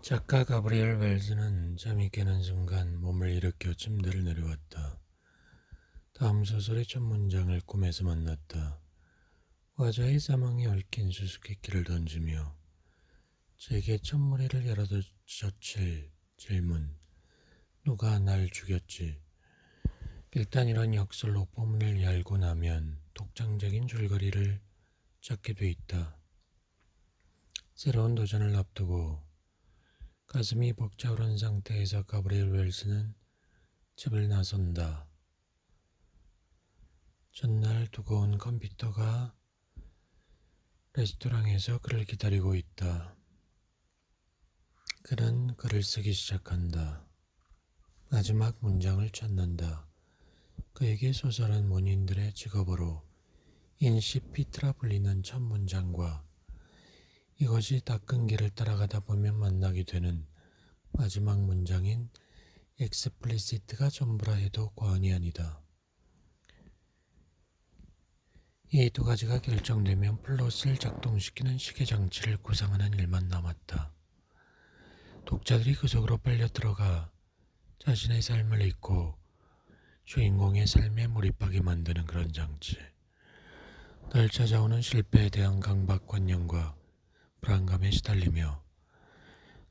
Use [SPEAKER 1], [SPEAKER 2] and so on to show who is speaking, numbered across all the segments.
[SPEAKER 1] 작가 가브리엘 웰즈는 잠이 깨는 순간 몸을 일으켜 침대를 내려왔다. 다음 소설의 첫 문장을 꿈에서 만났다. 화자의 사망에 얽힌 수수께끼를 던지며 제게 첫머리를 열어젖힐 질문. 누가 날 죽였지? 일단 이런 역설로 포문을 열고 나면 독창적인 줄거리를 찾게 돼 있다. 새로운 도전을 앞두고 가슴이 벅차오른 상태에서 가브리엘 웰스는 집을 나선다. 전날 두고 온 컴퓨터가 레스토랑에서 그를 기다리고 있다. 그는 글을 쓰기 시작한다. 마지막 문장을 찾는다. 그에게 소설은 문인들의 직업으로 인시피트라 불리는 첫 문장과 이것이 닦은 길을 따라가다 보면 만나게 되는 마지막 문장인 explicit가 전부라 해도 과언이 아니다. 이 두 가지가 결정되면 플롯을 작동시키는 시계장치를 구상하는 일만 남았다. 독자들이 그 속으로 빨려 들어가 자신의 삶을 잊고 주인공의 삶에 몰입하게 만드는 그런 장치. 늘 찾아오는 실패에 대한 강박관념과 불안감에 시달리며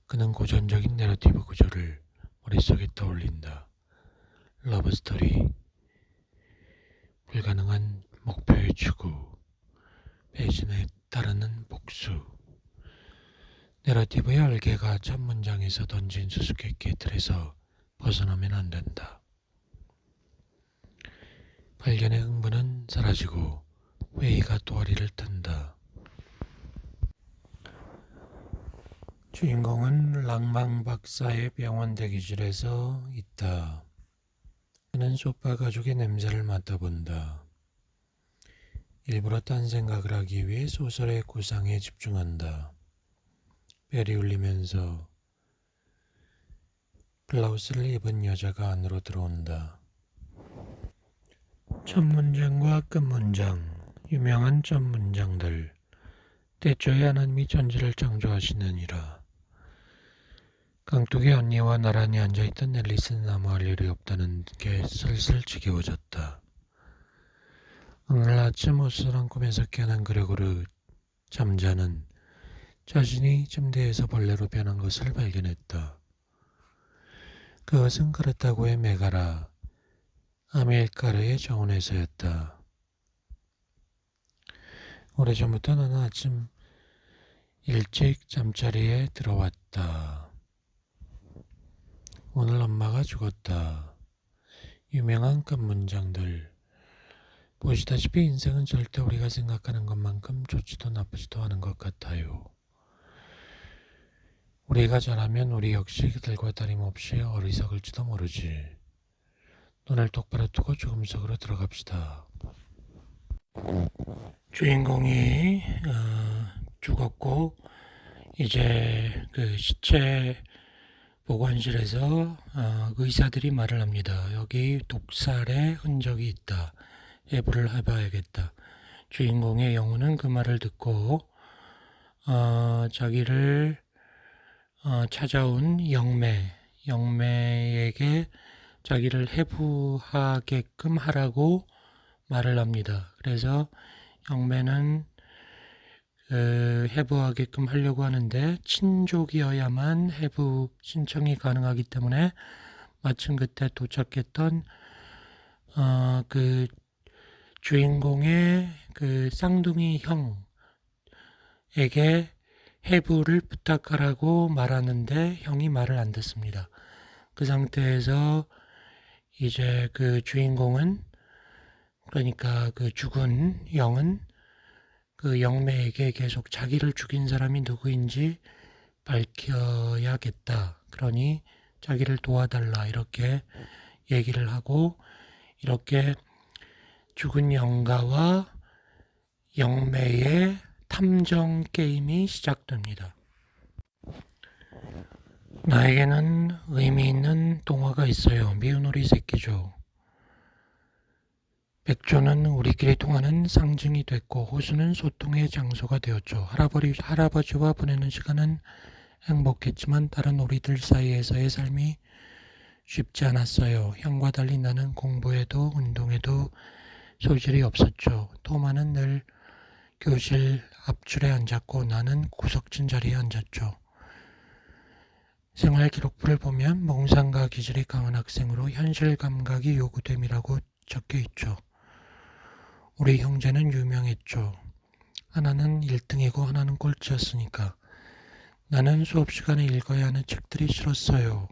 [SPEAKER 1] 그는 고전적인 내러티브 구조를 머릿속에 떠올린다. 러브스토리, 불가능한 목표의 추구, 배신에 따르는 복수. 내러티브의 얼개가 첫 문장에서 던진 수수께끼의 틀에서 벗어나면 안 된다. 발견의 흥분은 사라지고 회의가 또아리를 튼다. 주인공은 랑망 박사의 병원 대기실에서 있다. 그는 소파 가죽의 냄새를 맡아본다. 일부러 딴 생각을 하기 위해 소설의 구상에 집중한다. 벨이 울리면서 블라우스를 입은 여자가 안으로 들어온다. 첫 문장과 끝 문장, 유명한 첫 문장들. 대초에 하나님이 천지를 창조하시느니라. 강둑의 언니와 나란히 앉아있던 앨리스는 아무 할 일이 없다는 게 슬슬 지겨워졌다. 오늘 아침 어수선한 꿈에서 깨어난 그레고르 잠자는 자신이 침대에서 벌레로 변한 것을 발견했다. 그것은 카르타고의 메가라, 아밀카르의 정원에서였다. 오래전부터 나는 아침 일찍 잠자리에 들어왔다. 오늘 엄마가 죽었다. 유명한 끝 문장들. 보시다시피 인생은 절대 우리가 생각하는 것만큼 좋지도 나쁘지도 않은 것 같아요. 우리가 잘하면 우리 역시 그들과 다름없이 어리석을지도 모르지. 눈을 똑바로 뜨고 죽음 속으로 들어갑시다. 주인공이 죽었고 이제 그 시체 보관실에서 의사들이 말을 합니다. 여기 독살의 흔적이 있다. 해부를 해봐야겠다. 주인공의 영혼은 그 말을 듣고 자기를 찾아온 영매에게 자기를 해부하게끔 하라고 말을 합니다. 그래서 영매는 해부하게끔 하려고 하는데 친족이어야만 해부 신청이 가능하기 때문에 마침 그때 도착했던 그 주인공의 그 쌍둥이 형에게 해부를 부탁하라고 말하는데 형이 말을 안 듣습니다. 그 상태에서 이제 그 주인공은, 그러니까 그 죽은 영은 그 영매에게 계속 자기를 죽인 사람이 누구인지 밝혀야겠다. 그러니 자기를 도와달라 이렇게 얘기를 하고, 이렇게 죽은 영가와 영매의 탐정 게임이 시작됩니다. 나에게는 의미 있는 동화가 있어요. 미운 오리 새끼죠. 백조는 우리끼리 통하는 상징이 됐고 호수는 소통의 장소가 되었죠. 할아버지와 보내는 시간은 행복했지만 다른 우리들 사이에서의 삶이 쉽지 않았어요. 형과 달리 나는 공부에도 운동에도 소질이 없었죠. 토마는 늘 교실 앞줄에 앉았고 나는 구석진 자리에 앉았죠. 생활 기록부를 보면 몽상과 기질이 강한 학생으로 현실 감각이 요구됨이라고 적혀 있죠. 우리 형제는 유명했죠. 하나는 1등이고 하나는 꼴찌였으니까. 나는 수업 시간에 읽어야 하는 책들이 싫었어요.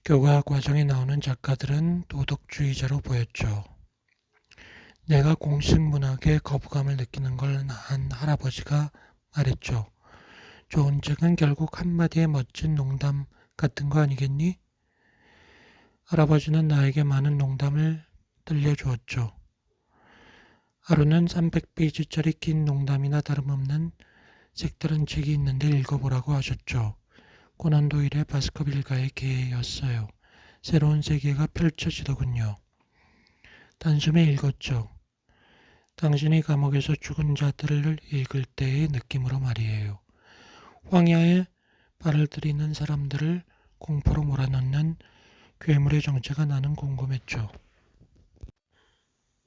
[SPEAKER 1] 교과 과정에 나오는 작가들은 도덕주의자로 보였죠. 내가 공식 문학에 거부감을 느끼는 걸 한 할아버지가 말했죠. 좋은 책은 결국 한마디의 멋진 농담 같은 거 아니겠니? 할아버지는 나에게 많은 농담을 들려주었죠. 하루는 300페이지짜리 긴 농담이나 다름없는 색다른 책이 있는데 읽어보라고 하셨죠. 코난 도일의 바스커빌가의 개였어요. 새로운 세계가 펼쳐지더군요. 단숨에 읽었죠. 당신이 감옥에서 죽은 자들을 읽을 때의 느낌으로 말이에요. 황야에 발을 들이는 사람들을 공포로 몰아넣는 괴물의 정체가 나는 궁금했죠.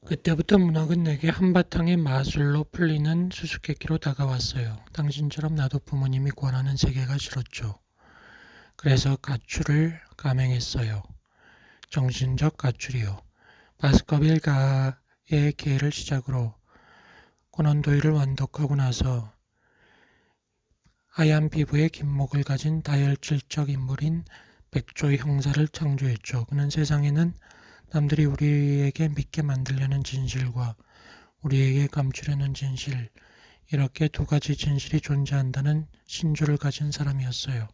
[SPEAKER 1] 그때부터 문학은 내게 한바탕의 마술로 풀리는 수수께끼로 다가왔어요. 당신처럼 나도 부모님이 권하는 세계가 싫었죠. 그래서 가출을 감행했어요. 정신적 가출이요. 바스커빌 가의 개를 시작으로 코난 도일을 완독하고 나서 하얀 피부에 긴 목을 가진 다혈질적 인물인 백조 형사를 창조했죠. 그는 세상에는 남들이 우리에게 믿게 만들려는 진실과 우리에게 감추려는 진실, 이렇게 두 가지 진실이 존재한다는 신조를 가진 사람이었어요.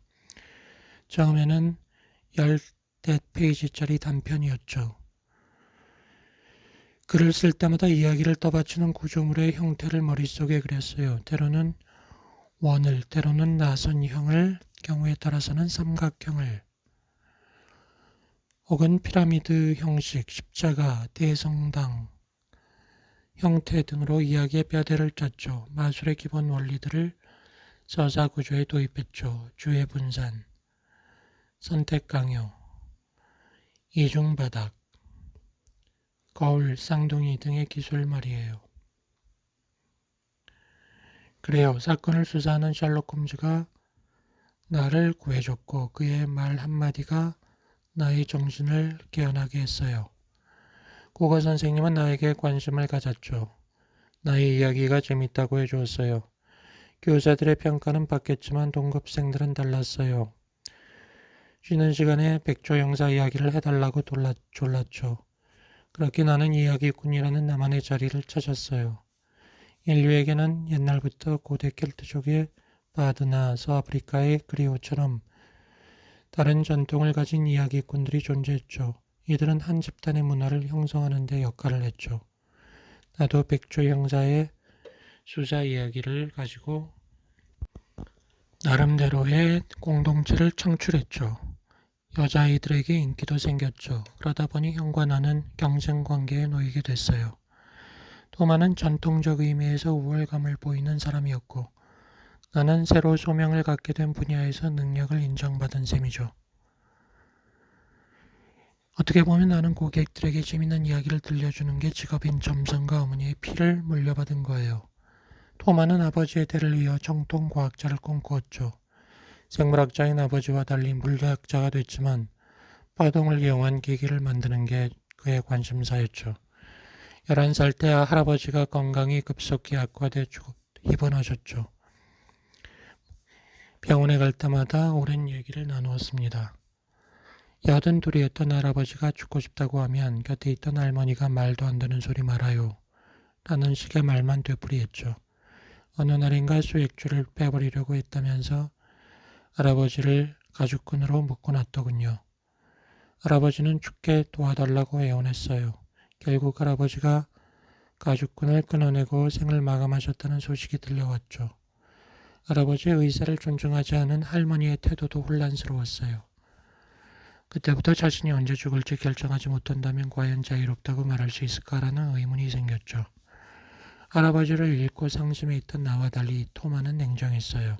[SPEAKER 1] 처음에는 14페이지짜리 단편이었죠. 글을 쓸 때마다 이야기를 떠받치는 구조물의 형태를 머릿속에 그렸어요. 때로는 원을, 때로는 나선형을, 경우에 따라서는 삼각형을, 혹은 피라미드 형식, 십자가, 대성당 형태 등으로 이야기의 뼈대를 짰죠. 마술의 기본 원리들을 서사 구조에 도입했죠. 주의 분산, 선택 강요, 이중 바닥, 거울, 쌍둥이 등의 기술 말이에요. 그래요. 사건을 수사하는 셜록 홈즈가 나를 구해줬고 그의 말 한마디가 나의 정신을 깨어나게 했어요. 국어 선생님은 나에게 관심을 가졌죠. 나의 이야기가 재밌다고 해주었어요. 교사들의 평가는 받겠지만 동급생들은 달랐어요. 쉬는 시간에 백조 형사 이야기를 해달라고 졸랐죠. 그렇게 나는 이야기꾼이라는 나만의 자리를 찾았어요. 인류에게는 옛날부터 고대 켈트족의 바드나 서아프리카의 그리오처럼 다른 전통을 가진 이야기꾼들이 존재했죠. 이들은 한 집단의 문화를 형성하는 데 역할을 했죠. 나도 백조 형사의 수사 이야기를 가지고 나름대로의 공동체를 창출했죠. 여자아이들에게 인기도 생겼죠. 그러다 보니 형과 나는 경쟁 관계에 놓이게 됐어요. 토마는 전통적 의미에서 우월감을 보이는 사람이었고 나는 새로 소명을 갖게 된 분야에서 능력을 인정받은 셈이죠. 어떻게 보면 나는 고객들에게 재밌는 이야기를 들려주는 게 직업인 점성과 어머니의 피를 물려받은 거예요. 토마는 아버지의 대를 이어 정통 과학자를 꿈꾸었죠. 생물학자인 아버지와 달리 물리학자가 됐지만 파동을 이용한 기기를 만드는 게 그의 관심사였죠. 11살 때 할아버지가 건강이 급속히 악화돼 입원하셨죠. 병원에 갈 때마다 오랜 얘기를 나누었습니다. 82이었던 할아버지가 죽고 싶다고 하면 곁에 있던 할머니가 말도 안 되는 소리 말아요. 라는 식의 말만 되풀이했죠. 어느 날인가 수액줄을 빼버리려고 했다면서 할아버지를 가죽끈으로 묶고 놨더군요. 할아버지는 죽게 도와달라고 애원했어요. 결국 할아버지가 가죽끈을 끊어내고 생을 마감하셨다는 소식이 들려왔죠. 할아버지의 의사를 존중하지 않은 할머니의 태도도 혼란스러웠어요. 그때부터 자신이 언제 죽을지 결정하지 못한다면 과연 자유롭다고 말할 수 있을까라는 의문이 생겼죠. 할아버지를 잃고 상심해 있던 나와 달리 토마는 냉정했어요.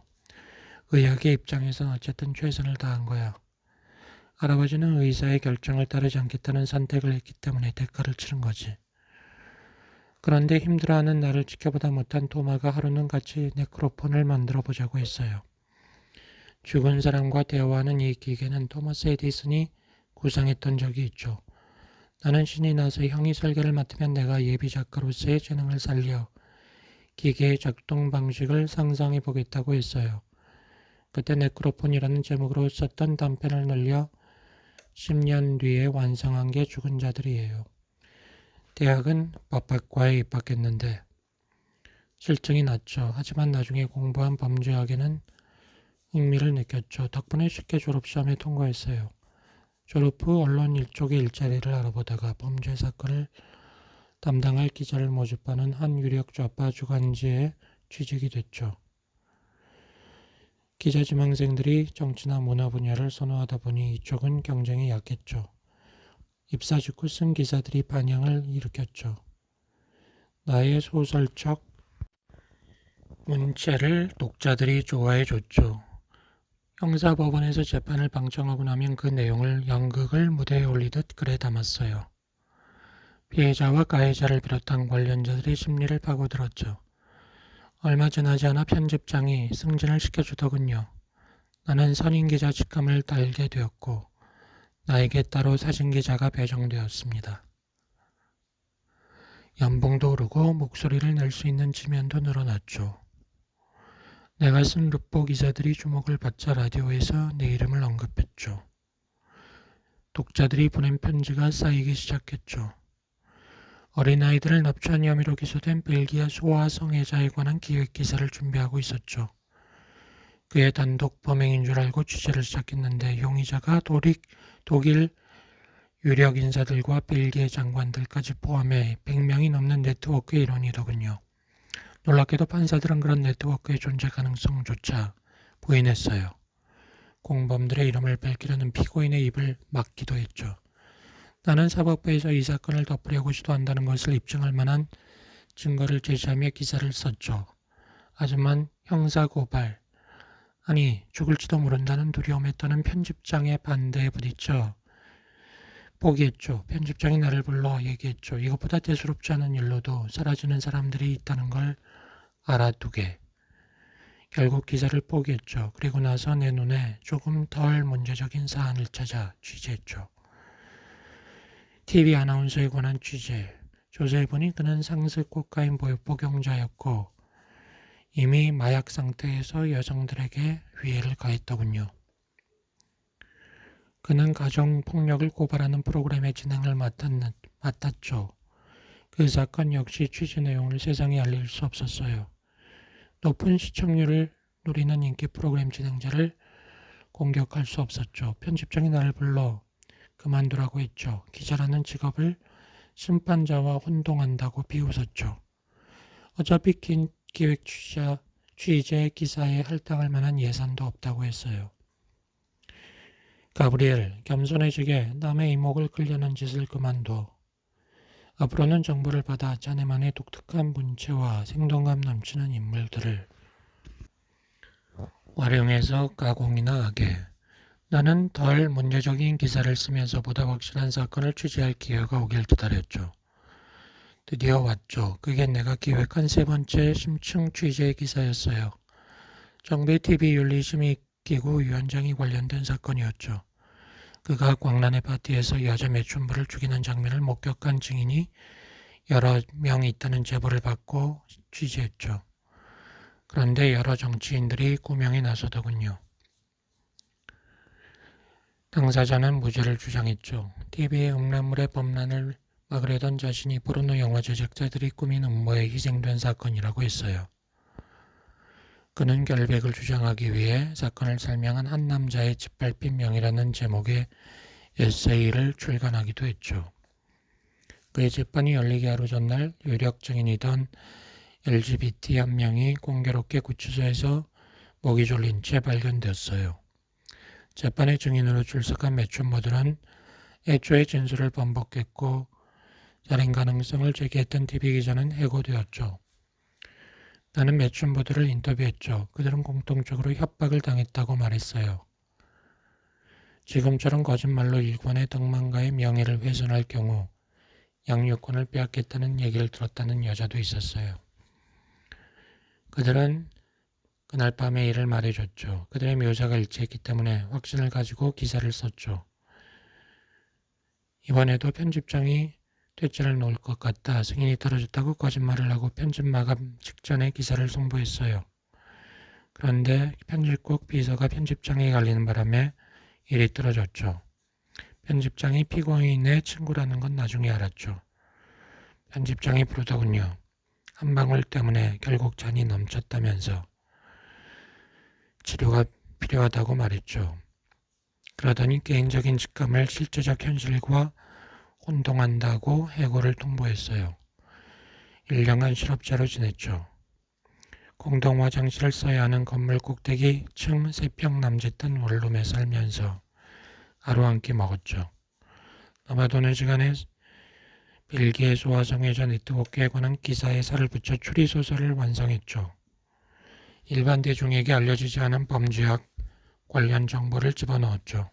[SPEAKER 1] 의학의 입장에선 어쨌든 최선을 다한 거야. 할아버지는 의사의 결정을 따르지 않겠다는 선택을 했기 때문에 대가를 치른 거지. 그런데 힘들어하는 나를 지켜보다 못한 토마가 하루는 같이 네크로폰을 만들어 보자고 했어요. 죽은 사람과 대화하는 이 기계는 토마스 에디슨이 구상했던 적이 있죠. 나는 신이 나서 형이 설계를 맡으면 내가 예비 작가로서의 재능을 살려 기계의 작동 방식을 상상해 보겠다고 했어요. 그때 네크로폰이라는 제목으로 썼던 단편을 늘려 10년 뒤에 완성한 게 죽은 자들이에요. 대학은 법학과에 입학했는데 실증이 났죠. 하지만 나중에 공부한 범죄학에는 흥미를 느꼈죠. 덕분에 쉽게 졸업시험에 통과했어요. 졸업 후 언론 일쪽의 일자리를 알아보다가 범죄 사건을 담당할 기자를 모집하는 한 유력 좌파 주간지에 취직이 됐죠. 기자 지망생들이 정치나 문화 분야를 선호하다 보니 이쪽은 경쟁이 약했죠. 입사 직후 쓴 기사들이 반향을 일으켰죠. 나의 소설적 문체를 독자들이 좋아해 줬죠. 형사법원에서 재판을 방청하고 나면 그 내용을 연극을 무대에 올리듯 글에 담았어요. 피해자와 가해자를 비롯한 관련자들의 심리를 파고들었죠. 얼마 지나지 않아 편집장이 승진을 시켜주더군요. 나는 선임기자 직함을 달게 되었고 나에게 따로 사진기자가 배정되었습니다. 연봉도 오르고 목소리를 낼 수 있는 지면도 늘어났죠. 내가 쓴 르포 기사들이 주목을 받자 라디오에서 내 이름을 언급했죠. 독자들이 보낸 편지가 쌓이기 시작했죠. 어린아이들을 납치한 혐의로 기소된 벨기에 소아 성애자에 관한 기획기사를 준비하고 있었죠. 그의 단독 범행인 줄 알고 취재를 시작했는데 용의자가 독일 유력 인사들과 벨기에 장관들까지 포함해 100명이 넘는 네트워크의 일원이더군요. 놀랍게도 판사들은 그런 네트워크의 존재 가능성조차 부인했어요. 공범들의 이름을 밝히려는 피고인의 입을 막기도 했죠. 나는 사법부에서 이 사건을 덮으려고 시도한다는 것을 입증할 만한 증거를 제시하며 기사를 썼죠. 하지만 형사고발, 아니 죽을지도 모른다는 두려움에 떠는 편집장의 반대에 부딪혀 포기했죠. 편집장이 나를 불러 얘기했죠. 이것보다 대수롭지 않은 일로도 사라지는 사람들이 있다는 걸 알아두게. 결국 기사를 포기했죠. 그리고 나서 내 눈에 조금 덜 문제적인 사안을 찾아 취재했죠. TV 아나운서에 관한 취재. 조사해보니 그는 상습 코카인 복용자였고 이미 마약 상태에서 여성들에게 위해를 가했더군요. 그는 가정폭력을 고발하는 프로그램의 진행을 맡았죠. 그 사건 역시 취재 내용을 세상에 알릴 수 없었어요. 높은 시청률을 누리는 인기 프로그램 진행자를 공격할 수 없었죠. 편집장이 나를 불러 그만두라고 했죠. 기자라는 직업을 심판자와 혼동한다고 비웃었죠. 어차피 기획 취재 기사에 할당할 만한 예산도 없다고 했어요. 가브리엘, 겸손해지게 남의 이목을 끌려는 짓을 그만둬. 앞으로는 정보를 받아 자네만의 독특한 문체와 생동감 넘치는 인물들을 활용해서 가공이나 하게. 나는 덜 문제적인 기사를 쓰면서 보다 확실한 사건을 취재할 기회가 오길 기다렸죠. 드디어 왔죠. 그게 내가 기획한 세 번째 심층 취재 기사였어요. 정부의 TV윤리심의기구 위원장이 관련된 사건이었죠. 그가 광란의 파티에서 여자 매춘부를 죽이는 장면을 목격한 증인이 여러 명 있다는 제보를 받고 취재했죠. 그런데 여러 정치인들이 구명에 나서더군요. 당사자는 무죄를 주장했죠. TV의 음란물의 범람을 막으려던 자신이 포르노 영화 제작자들이 꾸민 음모에 희생된 사건이라고 했어요. 그는 결백을 주장하기 위해 사건을 설명한 한 남자의 짓밟힌 명이라는 제목의 에세이를 출간하기도 했죠. 그의 재판이 열리기 하루 전날 유력 증인이던 LGBT 한 명이 공교롭게 구치소에서 목이 졸린 채 발견되었어요. 재판의 증인으로 출석한 매춘모들은 애초에 진술을 번복했고 살인 가능성을 제기했던 TV 기자는 해고되었죠. 나는 매춘부들을 인터뷰했죠. 그들은 공통적으로 협박을 당했다고 말했어요. 지금처럼 거짓말로 일본의 덕망가의 명예를 훼손할 경우 양육권을 빼앗겠다는 얘기를 들었다는 여자도 있었어요. 그들은 그날 밤의 일을 말해줬죠. 그들의 묘사가 일치했기 때문에 확신을 가지고 기사를 썼죠. 이번에도 편집장이 퇴짜를 놓을 것 같다. 승인이 떨어졌다고 거짓말을 하고 편집 마감 직전에 기사를 송부했어요. 그런데 편집국 비서가 편집장에 갈리는 바람에 일이 떨어졌죠. 편집장이 피고인의 친구라는 건 나중에 알았죠. 편집장이 부르더군요. 한 방울 때문에 결국 잔이 넘쳤다면서 치료가 필요하다고 말했죠. 그러더니 개인적인 직감을 실제적 현실과 혼동한다고 해고를 통보했어요. 1년간 실업자로 지냈죠. 공동 화장실을 써야 하는 건물 꼭대기 층 3평 남짓한 원룸에 살면서 하루 한 끼 먹었죠. 남아도는 시간에 벨기에 소아성애자 네트워크에 관한 기사에 살을 붙여 추리소설을 완성했죠. 일반 대중에게 알려지지 않은 범죄학 관련 정보를 집어넣었죠.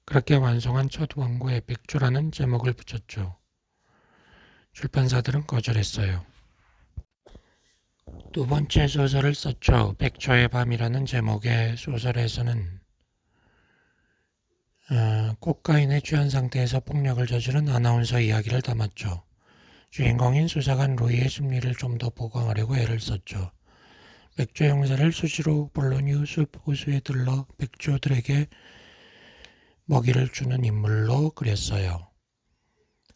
[SPEAKER 1] 그렇게 완성한 첫 원고에 백조라는 제목을 붙였죠. 출판사들은 거절했어요. 두 번째 소설을 썼죠. 백조의 밤이라는 제목의 소설에서는 코카인에 취한 상태에서 폭력을 저지른 아나운서 이야기를 담았죠. 주인공인 수사관 로이의 심리를 좀 더 보강하려고 애를 썼죠. 백조 형사를 수시로 볼로뉴 숲 호수에 들러 백조들에게 먹이를 주는 인물로 그렸어요.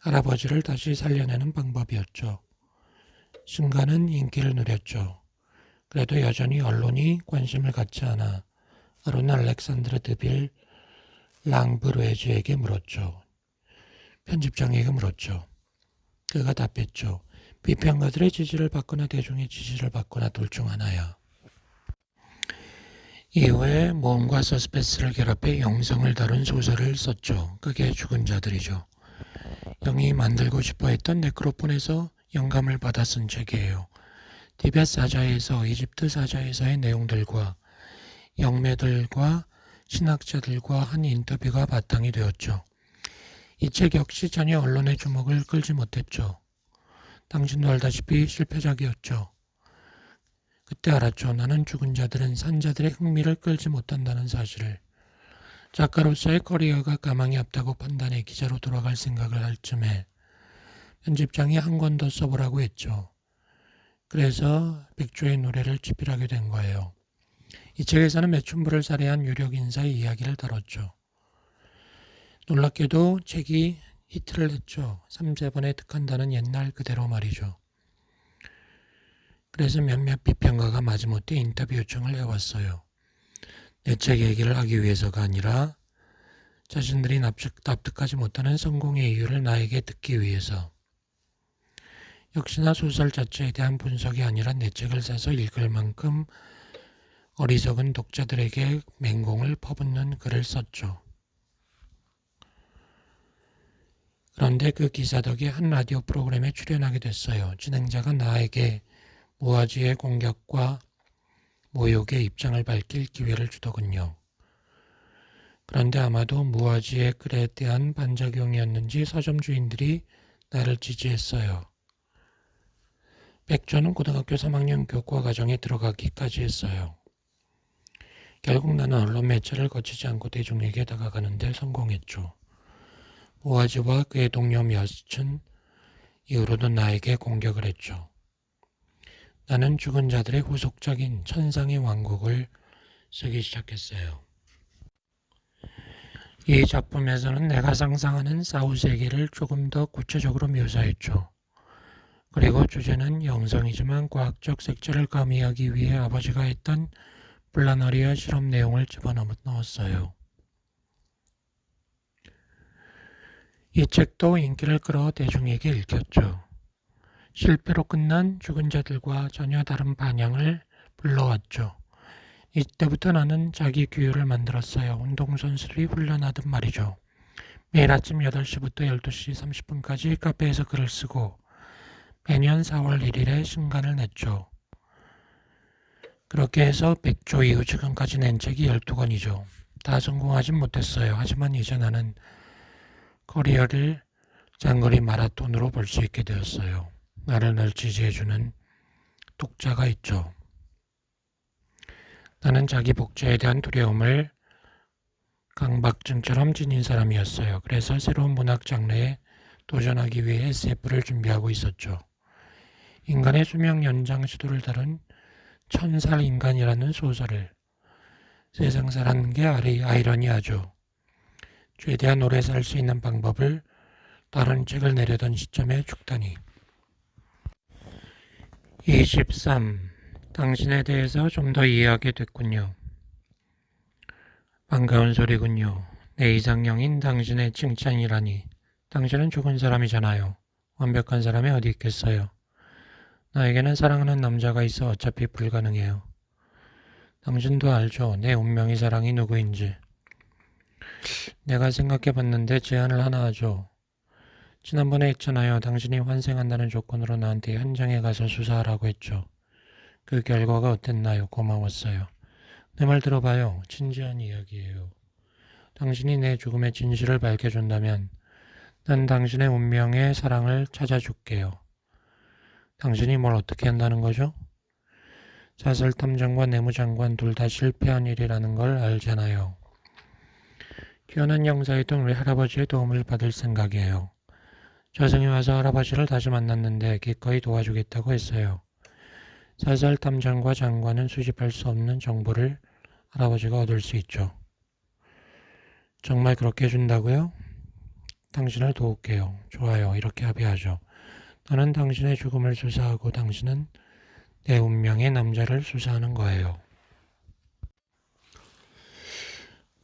[SPEAKER 1] 할아버지를 다시 살려내는 방법이었죠. 순간은 인기를 누렸죠. 그래도 여전히 언론이 관심을 갖지 않아 아론 알렉산드르 드빌 랑브르에즈에게 물었죠. 편집장에게 물었죠. 그가 답했죠. 비평가들의 지지를 받거나 대중의 지지를 받거나 둘 중 하나야. 이후에 모험과 서스펜스를 결합해 영성을 다룬 소설을 썼죠. 그게 죽은 자들이죠. 영이 만들고 싶어 했던 네크로폰에서 영감을 받아 쓴 책이에요. 티벳 사자에서 이집트 사자에서의 내용들과 영매들과 신학자들과 한 인터뷰가 바탕이 되었죠. 이 책 역시 전혀 언론의 주목을 끌지 못했죠. 당신도 알다시피 실패작이었죠. 그때 알았죠. 나는 죽은 자들은 산자들의 흥미를 끌지 못한다는 사실을. 작가로서의 커리어가 가망이 없다고 판단해 기자로 돌아갈 생각을 할 쯤에 편집장이 한 권 더 써보라고 했죠. 그래서 백조의 노래를 집필하게 된 거예요. 이 책에서는 매춘부를 살해한 유력 인사의 이야기를 다뤘죠. 놀랍게도 책이 히트를 했죠. 3-4번에 득한다는 옛날 그대로 말이죠. 그래서 몇몇 비평가가 마지못해 인터뷰 요청을 해왔어요. 내 책 얘기를 하기 위해서가 아니라 자신들이 납득하지 못하는 성공의 이유를 나에게 듣기 위해서. 역시나 소설 자체에 대한 분석이 아니라 내 책을 사서 읽을 만큼 어리석은 독자들에게 맹공을 퍼붓는 글을 썼죠. 그런데 그 기사 덕에 한 라디오 프로그램에 출연하게 됐어요. 진행자가 나에게 무아지의 공격과 모욕의 입장을 밝힐 기회를 주더군요. 그런데 아마도 무아지의 글에 대한 반작용이었는지 서점 주인들이 나를 지지했어요. 백조는 고등학교 3학년 교과 과정에 들어가기까지 했어요. 결국 나는 언론 매체를 거치지 않고 대중에게 다가가는데 성공했죠. 무아지와 그의 동료 몇은 이후로도 나에게 공격을 했죠. 나는 죽은 자들의 후속작인 천상의 왕국을 쓰기 시작했어요. 이 작품에서는 내가 상상하는 사후 세계를 조금 더 구체적으로 묘사했죠. 그리고 주제는 영성이지만 과학적 색채를 가미하기 위해 아버지가 했던 플라너리아 실험 내용을 집어넣었어요. 이 책도 인기를 끌어 대중에게 읽혔죠. 실패로 끝난 죽은 자들과 전혀 다른 반향을 불러왔죠. 이때부터 나는 자기 규율을 만들었어요. 운동선수들이 훈련하듯 말이죠. 매일 아침 8시부터 12시 30분까지 카페에서 글을 쓰고 매년 4월 1일에 신간을 냈죠. 그렇게 해서 백조 이후 지금까지 낸 책이 12권이죠. 다 성공하진 못했어요. 하지만 이제 나는 커리어를 장거리 마라톤으로 볼 수 있게 되었어요. 나를 늘 지지해주는 독자가 있죠. 나는 자기 복제에 대한 두려움을 강박증처럼 지닌 사람이었어요. 그래서 새로운 문학 장르에 도전하기 위해 SF를 준비하고 있었죠. 인간의 수명 연장 시도를 다룬 천살 인간이라는 소설을 세상 사는 게 아이러니하죠. 최대한 오래 살 수 있는 방법을 다른 책을 내려던 시점에 죽다니. 23. 당신에 대해서 좀 더 이해하게 됐군요. 반가운 소리군요. 내 이상형인 당신의 칭찬이라니. 당신은 죽은 사람이잖아요. 완벽한 사람이 어디 있겠어요. 나에게는 사랑하는 남자가 있어 어차피 불가능해요. 당신도 알죠. 내 운명의 사랑이 누구인지. 내가 생각해봤는데 제안을 하나 하죠. 지난번에 했잖아요. 당신이 환생한다는 조건으로 나한테 현장에 가서 수사하라고 했죠. 그 결과가 어땠나요? 고마웠어요. 내 말 들어봐요. 진지한 이야기예요. 당신이 내 죽음의 진실을 밝혀준다면 난 당신의 운명의 사랑을 찾아줄게요. 당신이 뭘 어떻게 한다는 거죠? 자살탐정과 내무장관 둘 다 실패한 일이라는 걸 알잖아요. 뛰어난 영사이던 우리 할아버지의 도움을 받을 생각이에요. 저승에 와서 할아버지를 다시 만났는데 기꺼이 도와주겠다고 했어요. 자살탐정과 장관은 수집할 수 없는 정보를 할아버지가 얻을 수 있죠. 정말 그렇게 해준다고요? 당신을 도울게요. 좋아요. 이렇게 합의하죠. 나는 당신의 죽음을 수사하고 당신은 내 운명의 남자를 수사하는 거예요.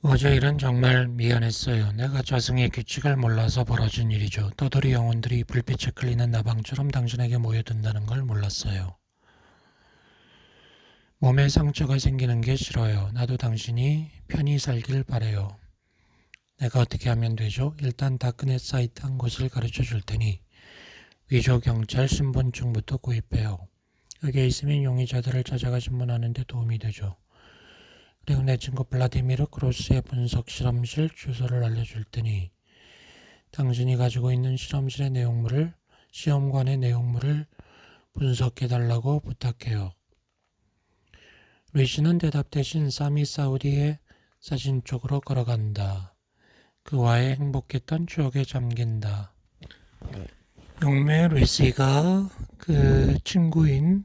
[SPEAKER 1] 어제 일은 정말 미안했어요. 내가 저승의 규칙을 몰라서 벌어진 일이죠. 떠돌이 영혼들이 불빛에 끌리는 나방처럼 당신에게 모여든다는 걸 몰랐어요. 몸에 상처가 생기는 게 싫어요. 나도 당신이 편히 살길 바래요. 내가 어떻게 하면 되죠? 일단 다크넷 사이트 한 곳을 가르쳐 줄 테니 위조 경찰 신분증부터 구입해요. 여기에 있으면 용의자들을 찾아가 신문하는 데 도움이 되죠. 그리고 내 친구 블라디미르 크로스의 분석 실험실 주소를 알려줄 테니 당신이 가지고 있는 시험관의 내용물을 분석해달라고 부탁해요. 리시는 대답 대신 사미 사우디의 사진 쪽으로 걸어간다. 그와의 행복했던 추억에 잠긴다. 용매 리시가 그 친구인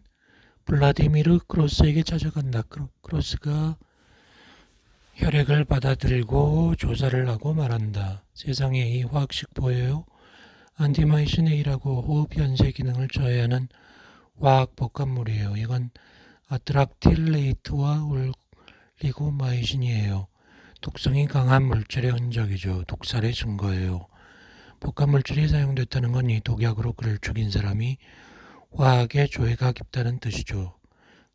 [SPEAKER 1] 블라디미르 크로스에게 찾아간다. 크로스가 혈액을 받아들고 조사를 하고 말한다. 세상에 이 화학식 보여요? 안티마이신 A라고 호흡 연쇄 기능을 저해하는 화학 복합물이에요. 이건 아트락틸레이트와 올리고마이신이에요. 독성이 강한 물질의 흔적이죠. 독살의 증거예요. 복합물질이 사용됐다는 건 이 독약으로 그를 죽인 사람이 화학의 조예가 깊다는 뜻이죠.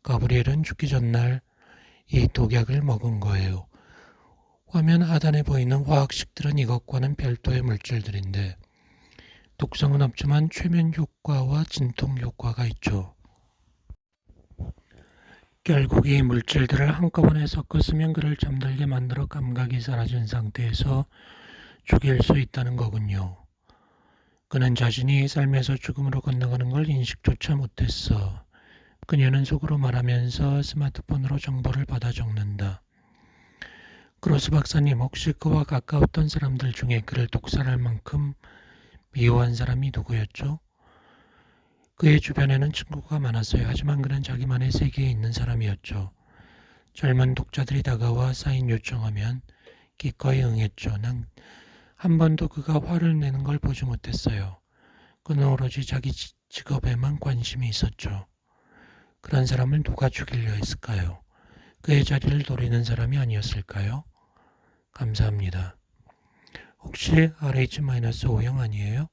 [SPEAKER 1] 가브리엘은 죽기 전날 이 독약을 먹은 거예요. 화면 하단에 보이는 화학식들은 이것과는 별도의 물질들인데 독성은 없지만 최면 효과와 진통 효과가 있죠. 결국 이 물질들을 한꺼번에 섞어 쓰면 그를 잠들게 만들어 감각이 사라진 상태에서 죽일 수 있다는 거군요. 그는 자신이 삶에서 죽음으로 건너가는 걸 인식조차 못했어. 그녀는 속으로 말하면서 스마트폰으로 정보를 받아 적는다. 크로스 박사님, 혹시 그와 가까웠던 사람들 중에 그를 독살할 만큼 미워한 사람이 누구였죠? 그의 주변에는 친구가 많았어요. 하지만 그는 자기만의 세계에 있는 사람이었죠. 젊은 독자들이 다가와 사인 요청하면 기꺼이 응했죠. 난 한 번도 그가 화를 내는 걸 보지 못했어요. 그는 오로지 자기 직업에만 관심이 있었죠. 그런 사람을 누가 죽이려 했을까요? 그의 자리를 노리는 사람이 아니었을까요? 감사합니다. 혹시 RH-5형 아니에요?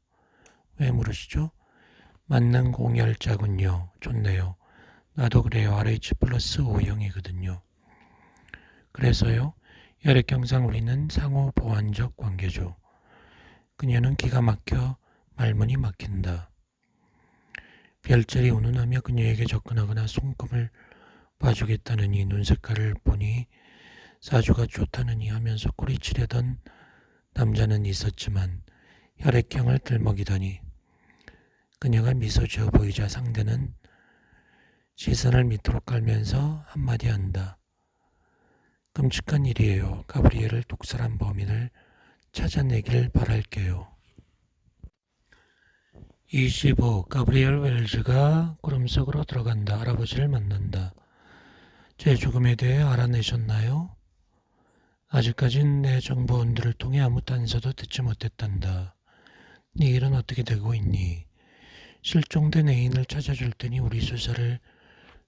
[SPEAKER 1] 왜 물으시죠? 맞는 공열자군요. 좋네요. 나도 그래요. RH+5형이거든요. 그래서요. 혈액형상 우리는 상호 보완적 관계죠. 그녀는 기가 막혀 말문이 막힌다. 별자리 운운하며 그녀에게 접근하거나 손금을 봐주겠다느니 눈 색깔을 보니 사주가 좋다느니 하면서 꼬리치려던 남자는 있었지만 혈액형을 들먹이더니 그녀가 미소 지어 보이자 상대는 시선을 밑으로 깔면서 한마디 한다. 끔찍한 일이에요. 가브리엘을 독살한 범인을 찾아내길 바랄게요. 25. 가브리엘 웰즈가 구름 속으로 들어간다. 할아버지를 만난다. 제 죽음에 대해 알아내셨나요? 아직까진 내 정보원들을 통해 아무 단서도 듣지 못했단다. 네 일은 어떻게 되고 있니? 실종된 애인을 찾아줄 테니 우리 수사를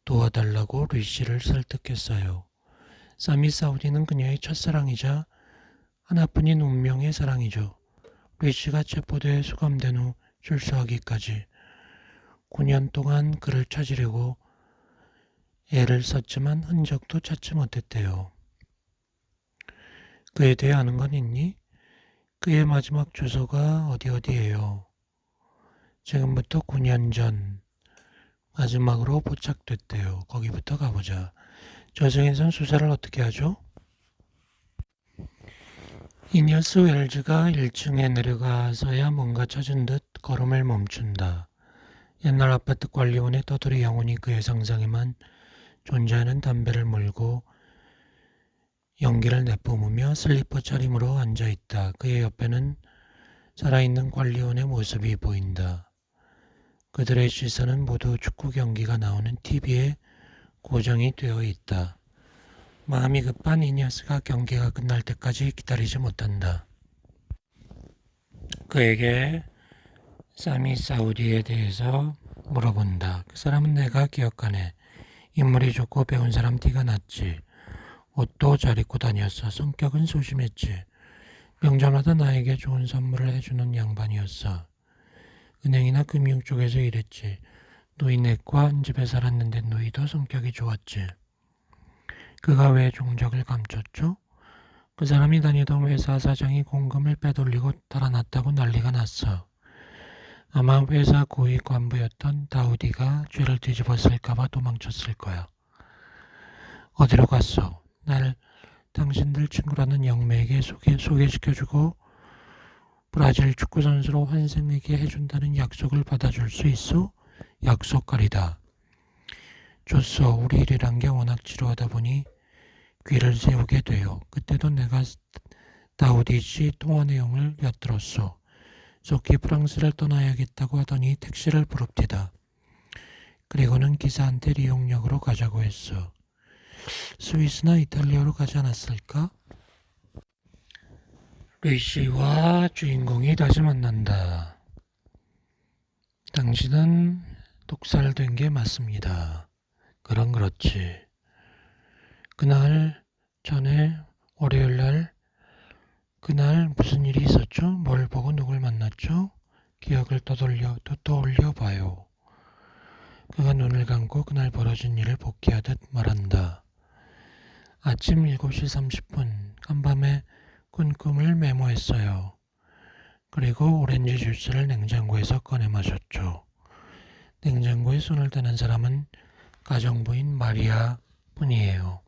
[SPEAKER 1] 도와달라고 루이씨를 설득했어요. 사미 사우디는 그녀의 첫사랑이자 하나뿐인 운명의 사랑이죠. 루이씨가 체포돼 수감된 후 출소하기까지 9년 동안 그를 찾으려고 애를 썼지만 흔적도 찾지 못했대요. 그에 대해 아는 건 있니? 그의 마지막 주소가 어디예요? 지금부터 9년 전 마지막으로 포착됐대요. 거기부터 가보자. 저승에선 수사를 어떻게 하죠? 이니어스 웰즈가 1층에 내려가서야 뭔가 찾은 듯 걸음을 멈춘다. 옛날 아파트 관리원의 떠돌이 영혼이 그의 상상에만 존재하는 담배를 물고 연기를 내뿜으며 슬리퍼 차림으로 앉아있다. 그의 옆에는 살아있는 관리원의 모습이 보인다. 그들의 시선은 모두 축구 경기가 나오는 TV에 고정이 되어 있다. 마음이 급한 이니어스가 경기가 끝날 때까지 기다리지 못한다. 그에게 사미 사우디에 대해서 물어본다. 그 사람은 내가 기억하네. 인물이 좋고 배운 사람 티가 났지. 옷도 잘 입고 다녔어. 성격은 소심했지. 명절마다 나에게 좋은 선물을 해주는 양반이었어. 은행이나 금융 쪽에서 일했지. 누이네과 한 집에 살았는데 누이도 성격이 좋았지. 그가 왜 종적을 감췄죠? 그 사람이 다니던 회사 사장이 공금을 빼돌리고 달아났다고 난리가 났어. 아마 회사 고위 관부였던 다우디가 죄를 뒤집었을까봐 도망쳤을 거야. 어디로 갔어? 날 당신들 친구라는 영매에게 소개시켜주고 브라질 축구선수로 환생에게 해준다는 약속을 받아줄 수 있어? 약속거리다. 줬어. 우리 일이란 게 워낙 지루하다 보니 귀를 세우게 돼요. 그때도 내가 다우디 씨 통화 내용을 엿들었어. 속히 프랑스를 떠나야겠다고 하더니 택시를 부릅디다. 그리고는 기사한테 리옹역으로 가자고 했어. 스위스나 이탈리아로 가지 않았을까? 루이씨와 주인공이 다시 만난다. 당신은 독살된 게 맞습니다. 그렇지. 그날 전에 월요일날 그날 무슨 일이 있었죠? 뭘 보고 누굴 만났죠? 기억을 떠올려 봐요. 그가 눈을 감고 그날 벌어진 일을 복귀하듯 말한다. 아침 7시 30분 간밤에 꾼 꿈을 메모했어요. 그리고 오렌지 주스를 냉장고에서 꺼내 마셨죠. 냉장고에 손을 대는 사람은 가정부인 마리아 뿐이에요.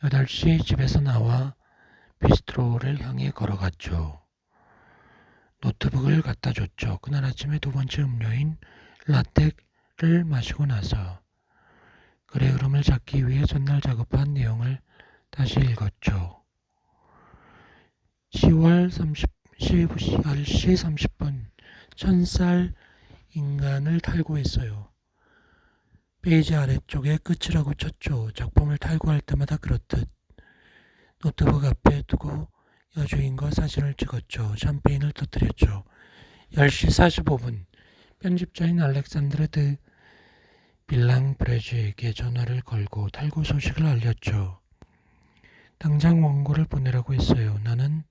[SPEAKER 1] 8시 집에서 나와 비스트로를 향해 걸어갔죠. 노트북을 갖다 줬죠. 그날 아침에 두 번째 음료인 라떼를 마시고 나서 글의 흐름을 잡기 위해 전날 작업한 내용을 다시 읽었죠. 10월 10시 30분 1000살 인간을 탈고했어요. 페이지 아래쪽에 끝이라고 쳤죠. 작품을 탈고할 때마다 그렇듯 노트북 앞에 두고 여주인과 사진을 찍었죠. 샴페인을 터뜨렸죠. 10시 45분 편집자인 알렉산드르 드 빌랑브레즈에게 전화를 걸고 탈고 소식을 알렸죠. 당장 원고를 보내라고 했어요. 나는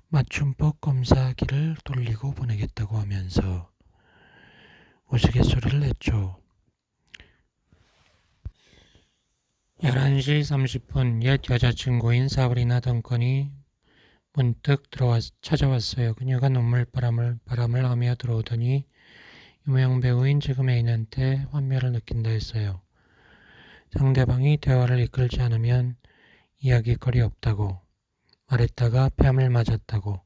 [SPEAKER 1] 맞춤법 검사기를 돌리고 보내겠다고 하면서 우스갯소리를 냈죠. 11시 30분 옛 여자친구인 사브리나 덩컨이 문득 찾아왔어요. 그녀가 눈물바람을 하며 들어오더니 유명 배우인 지금 애인한테 환멸을 느낀다 했어요. 상대방이 대화를 이끌지 않으면 이야기거리 없다고 말했다가 뺨을 맞았다고,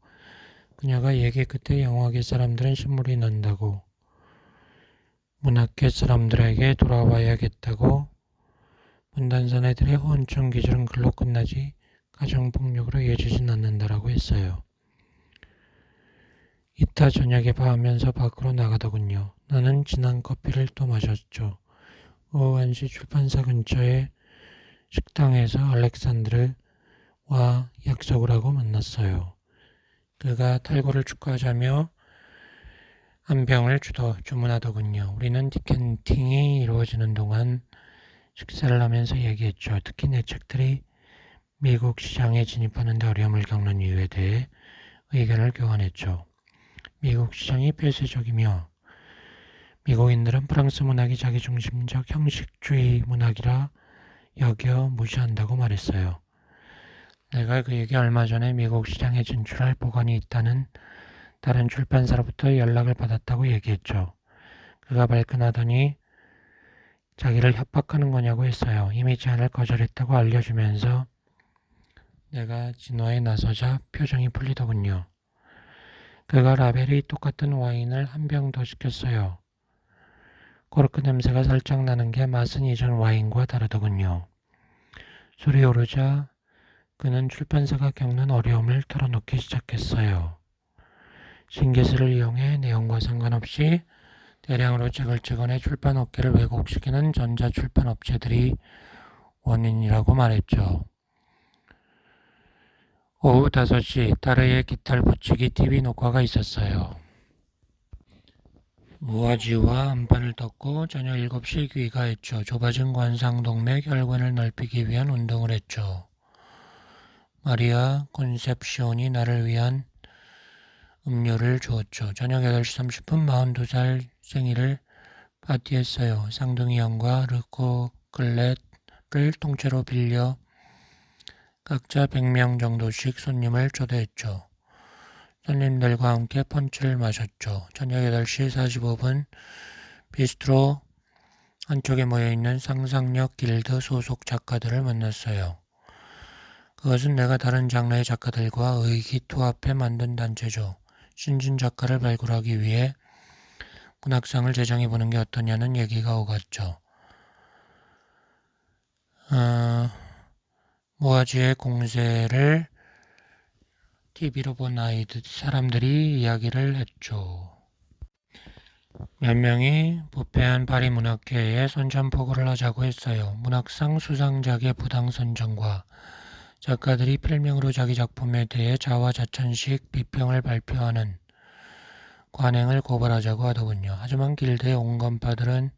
[SPEAKER 1] 그녀가 얘기 끝에 영화계 사람들은 신물이 난다고, 문학계 사람들에게 돌아와야겠다고, 문단산 애들의 혼종 기술은 글로 끝나지 가정폭력으로 이어지진 않는다라고 했어요. 이따 저녁에 봐 하면서 밖으로 나가더군요. 나는 진한 커피를 또 마셨죠. 오후 1시 출판사 근처의 식당에서 알렉산드르와 약속을 하고 만났어요. 그가 탈고를 축하하자며 한 병을 주문하더군요. 우리는 디켄팅이 이루어지는 동안 식사를 하면서 얘기했죠. 특히 내 책들이 미국 시장에 진입하는 데 어려움을 겪는 이유에 대해 의견을 교환했죠. 미국 시장이 폐쇄적이며 미국인들은 프랑스 문학이 자기중심적 형식주의 문학이라 여겨 무시한다고 말했어요. 내가 그에게 얼마 전에 미국 시장에 진출할 보관이 있다는 다른 출판사로부터 연락을 받았다고 얘기했죠. 그가 발끈하더니 자기를 협박하는 거냐고 했어요. 이미 제안을 거절했다고 알려주면서 내가 진화에 나서자 표정이 풀리더군요. 그가 라벨이 똑같은 와인을 한 병 더 시켰어요. 코르크 냄새가 살짝 나는 게 맛은 이전 와인과 다르더군요. 술이 오르자 그는 출판사가 겪는 어려움을 털어놓기 시작했어요. 신기술을 이용해 내용과 상관없이 대량으로 책을 찍어내 출판업계를 왜곡시키는 전자출판업체들이 원인이라고 말했죠. 오후 5시 딸의 기타를 붙이기 TV 녹화가 있었어요. 무화지와 안판을 떴고 저녁 7시 귀가했죠. 좁아진 관상동맥 혈관을 넓히기 위한 운동을 했죠. 마리아 콘셉시온이 나를 위한 음료를 주었죠. 저녁 8시 30분 42살 생일을 파티했어요. 쌍둥이 형과 르코 클렛을 통째로 빌려 각자 100명 정도씩 손님을 초대했죠. 손님들과 함께 펀치를 마셨죠. 저녁 8시 45분 비스트로 한쪽에 모여있는 상상력 길드 소속 작가들을 만났어요. 그것은 내가 다른 장르의 작가들과 의기투합해 만든 단체죠. 신진 작가를 발굴하기 위해 문학상을 제정해보는 게 어떠냐는 얘기가 오갔죠. 모아지의 공세를 TV로 본 사람들이 이야기를 했죠. 몇 명이 부패한 파리 문학계에 선전포고를 하자고 했어요. 문학상 수상작의 부당 선정과 작가들이 필명으로 자기 작품에 대해 자화자찬식 비평을 발표하는 관행을 고발하자고 하더군요. 하지만 길드의 온건파들은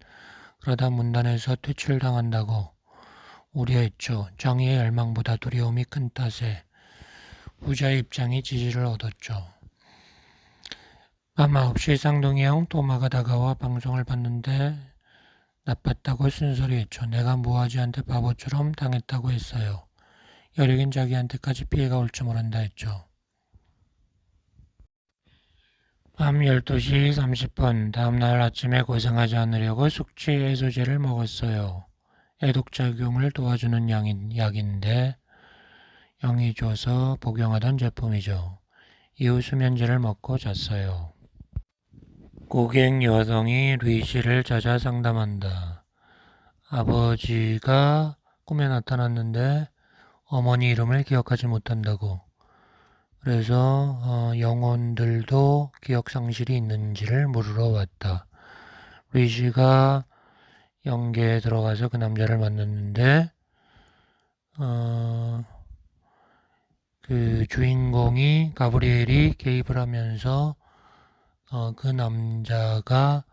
[SPEAKER 1] 그러다 문단에서 퇴출당한다고 우려했죠. 정의의 열망보다 두려움이 큰 탓에 후자의 입장이 지지를 얻었죠. 밤 9시 쌍둥이 형 또마가 다가와 방송을 봤는데 나빴다고 쓴소리했죠. 내가 무아지한테 바보처럼 당했다고 했어요. 여력인 자기한테까지 피해가 올지 모른다 했죠. 밤 12시 30분 다음날 아침에 고생하지 않으려고 숙취 해소제를 먹었어요. 해독작용을 도와주는 약인데 영이 줘서 복용하던 제품이죠. 이후 수면제를 먹고 잤어요. 고객 여성이 루이씨를 찾아 상담한다. 아버지가 꿈에 나타났는데 어머니 이름을 기억하지 못한다고. 그래서 영혼들도 기억 상실이 있는지를 물으러 왔다. 루이씨가 영계에 들어가서 그 남자를 만났는데 그 주인공이 가브리엘이 개입을 하면서 그 남자가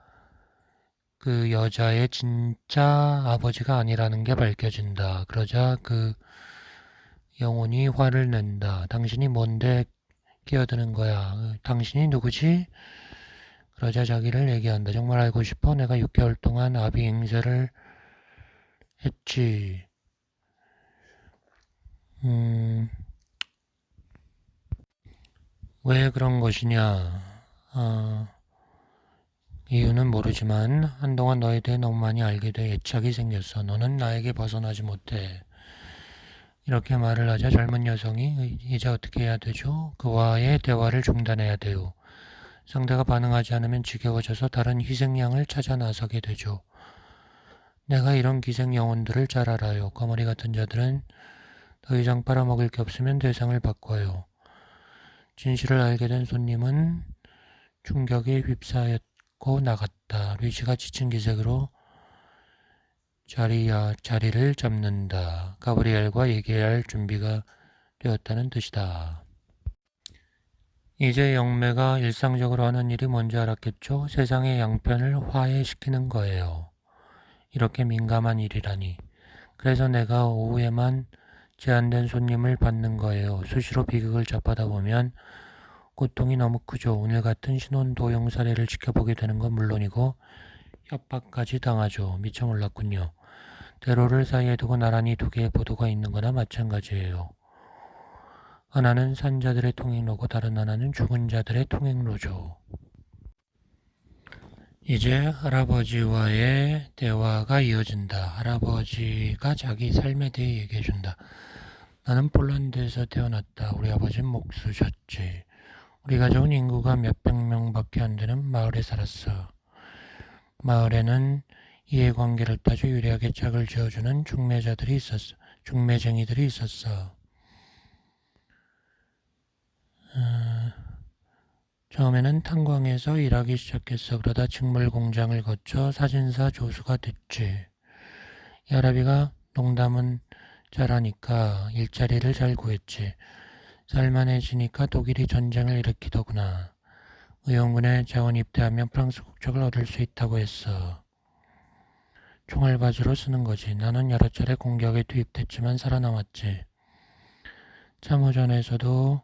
[SPEAKER 1] 그 여자의 진짜 아버지가 아니라는 게 밝혀진다. 그러자 그 영혼이 화를 낸다. 당신이 뭔데 끼어드는 거야? 당신이 누구지? 그러자 자기를 얘기한다. 정말 알고 싶어? 내가 6개월 동안 아비 행세를 했지. 왜 그런 것이냐? 이유는 모르지만 한동안 너에 대해 너무 많이 알게 돼 애착이 생겼어. 너는 나에게 벗어나지 못해. 이렇게 말을 하자 젊은 여성이 이제 어떻게 해야 되죠? 그와의 대화를 중단해야 돼요. 상대가 반응하지 않으면 지겨워져서 다른 희생양을 찾아 나서게 되죠. 내가 이런 기생 영혼들을 잘 알아요. 거머리 같은 자들은 더 이상 빨아먹을 게 없으면 대상을 바꿔요. 진실을 알게 된 손님은 충격에 휩싸였고 나갔다. 류시가 지친 기색으로 자리를 잡는다. 가브리엘과 얘기해야 할 준비가 되었다는 뜻이다. 이제 영매가 일상적으로 하는 일이 뭔지 알았겠죠? 세상의 양편을 화해시키는 거예요. 이렇게 민감한 일이라니. 그래서 내가 오후에만 제한된 손님을 받는 거예요. 수시로 비극을 접하다 보면 고통이 너무 크죠. 오늘 같은 신혼 도용 사례를 지켜보게 되는 건 물론이고 협박까지 당하죠. 미처 몰랐군요. 대로를 사이에 두고 나란히 두 개의 보도가 있는 거나 마찬가지예요. 하나는 산자들의 통행로고 다른 하나는 죽은 자들의 통행로죠. 이제 할아버지와의 대화가 이어진다. 할아버지가 자기 삶에 대해 얘기해준다. 나는 폴란드에서 태어났다. 우리 아버지는 목수셨지. 우리 가족은 인구가 몇백 명밖에 안 되는 마을에 살았어. 마을에는 이해관계를 따져 유리하게 짝을 지어주는 중매쟁이들이 있었어. 처음에는 탄광에서 일하기 시작했어. 그러다 직물 공장을 거쳐 사진사 조수가 됐지. 야라비가 농담은 잘하니까 일자리를 잘 구했지. 살만해지니까 독일이 전쟁을 일으키더구나. 의용군에 자원 입대하면 프랑스 국적을 얻을 수 있다고 했어. 총알바지로 쓰는 거지. 나는 여러 차례 공격에 투입됐지만 살아남았지. 참호전에서도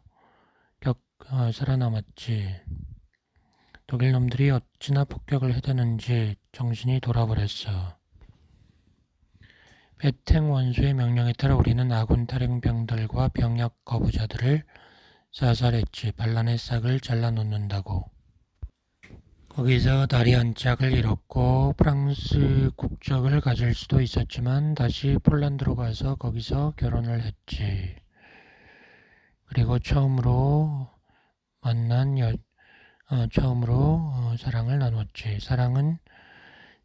[SPEAKER 1] 살아남았지. 독일 놈들이 어찌나 폭격을 해대는지 정신이 돌아버렸어. 배탱 원수의 명령에 따라 우리는 아군 탈행병들과 병역 거부자들을 사살했지. 반란의 싹을 잘라놓는다고. 거기서 다리 한 짝을 잃었고 프랑스 국적을 가질 수도 있었지만 다시 폴란드로 가서 거기서 결혼을 했지. 그리고 처음으로 사랑을 나눴지. 사랑은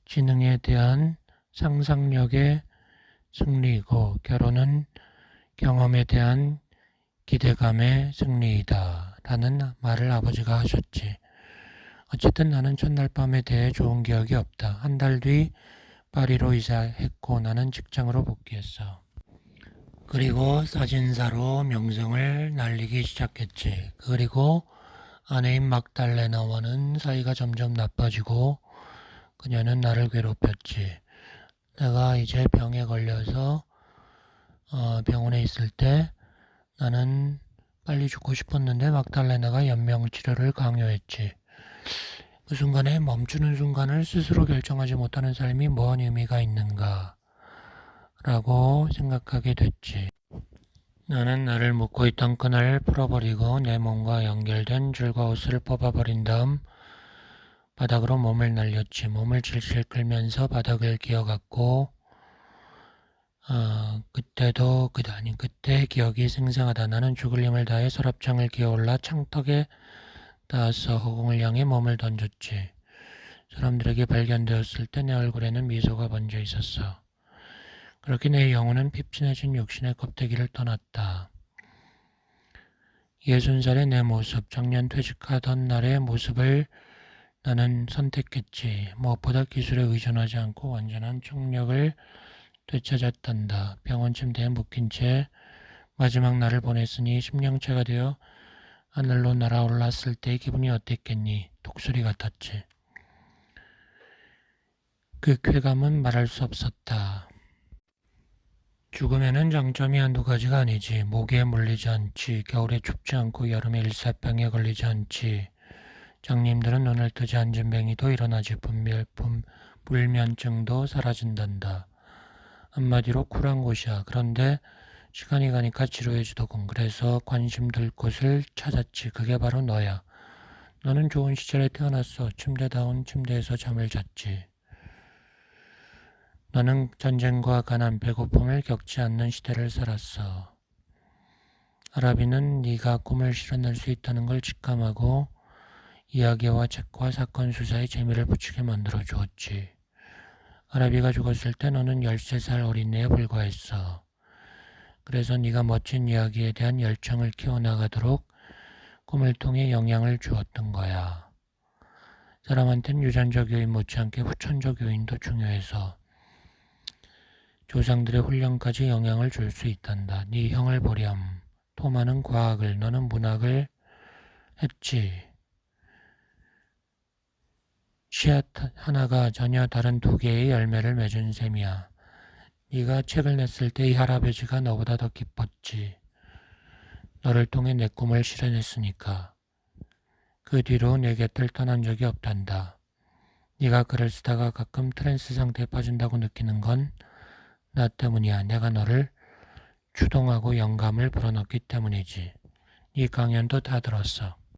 [SPEAKER 1] 지능에 대한 상상력의 승리이고 결혼은 경험에 대한 기대감의 승리이다. 라는 말을 아버지가 하셨지. 어쨌든 나는 첫날 밤에 대해 좋은 기억이 없다. 한 달 뒤 파리로 이사했고 나는 직장으로 복귀했어. 그리고 사진사로 명성을 날리기 시작했지. 그리고 아내인 막달레나와는 사이가 점점 나빠지고 그녀는 나를 괴롭혔지. 내가 이제 병에 걸려서 병원에 있을 때 나는 빨리 죽고 싶었는데 막달레나가 연명치료를 강요했지. 그 순간에 멈추는 순간을 스스로 결정하지 못하는 삶이 뭔 의미가 있는가 라고 생각하게 됐지. 나는 나를 묶고 있던 끈을 풀어버리고 내 몸과 연결된 줄과 옷을 뽑아버린 다음 바닥으로 몸을 날렸지. 몸을 질질 끌면서 바닥을 기어갔고 그때 기억이 생생하다. 나는 죽을 힘을 다해 서랍장을 기어올라 창턱에 닿아서 허공을 향해 몸을 던졌지. 사람들에게 발견되었을 때 내 얼굴에는 미소가 번져 있었어. 그렇게 내 영혼은 핍진해진 육신의 껍데기를 떠났다. 60살의 내 모습, 작년 퇴직하던 날의 모습을 나는 선택했지. 무엇보다 기술에 의존하지 않고 완전한 청력을 되찾았단다. 병원 침대에 묶인 채 마지막 날을 보냈으니 심령체가 되어 하늘로 날아올랐을 때의 기분이 어땠겠니? 독수리 같았지. 그 쾌감은 말할 수 없었다. 죽음에는 장점이 한두 가지가 아니지. 모기에 물리지 않지. 겨울에 춥지 않고 여름에 일사병에 걸리지 않지. 장님들은 눈을 뜨지 앉은 뱅이도 일어나지. 불면증도 사라진단다. 한마디로 쿨한 곳이야. 그런데 시간이 가니까 지루해지더군. 그래서 관심 둘 곳을 찾았지. 그게 바로 너야. 너는 좋은 시절에 태어났어. 침대다운 침대에서 잠을 잤지. 너는 전쟁과 가난, 배고픔을 겪지 않는 시대를 살았어. 아라비는 네가 꿈을 실현할 수 있다는 걸 직감하고 이야기와 책과 사건 수사에 재미를 붙이게 만들어 주었지. 아라비가 죽었을 때 너는 13살 어린애에 불과했어. 그래서 네가 멋진 이야기에 대한 열정을 키워나가도록 꿈을 통해 영향을 주었던 거야. 사람한텐 유전적 요인 못지않게 후천적 요인도 중요해서 조상들의 훈련까지 영향을 줄 수 있단다. 네 형을 보렴. 토마는 과학을, 너는 문학을 했지. 씨앗 하나가 전혀 다른 두 개의 열매를 맺은 셈이야. 네가 책을 냈을 때 이 할아버지가 너보다 더 기뻤지. 너를 통해 내 꿈을 실현했으니까. 그 뒤로 내 곁을 떠난 적이 없단다. 네가 글을 쓰다가 가끔 트랜스 상태에 빠진다고 느끼는 건 나 때문이야. 내가 너를 추동하고 영감을 불어넣기 때문이지. 네 강연도 다 들었어.